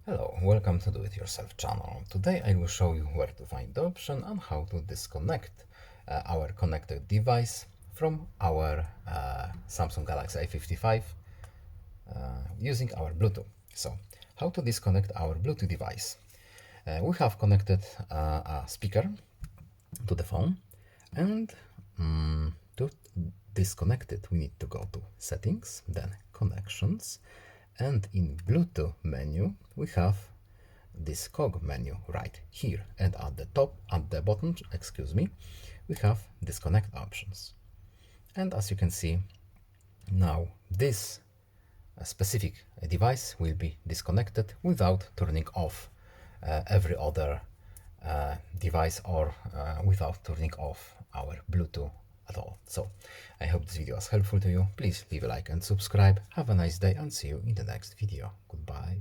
Hello, welcome to Do It Yourself channel. Today I will show you where to find the option and how to disconnect our connected device from our Samsung Galaxy A55 using our Bluetooth. So, how to disconnect our Bluetooth device? We have connected a speaker to the phone, and to disconnect it we need to go to settings, then connections, and in Bluetooth menu we have this cog menu right here, and at the bottom, excuse me, we have disconnect options. And as you can see, now this specific device will be disconnected without turning off every other device, or without turning off our Bluetooth at all. So I hope this video was helpful to you. Please leave a like and subscribe. Have a nice day and see you in the next video. Goodbye.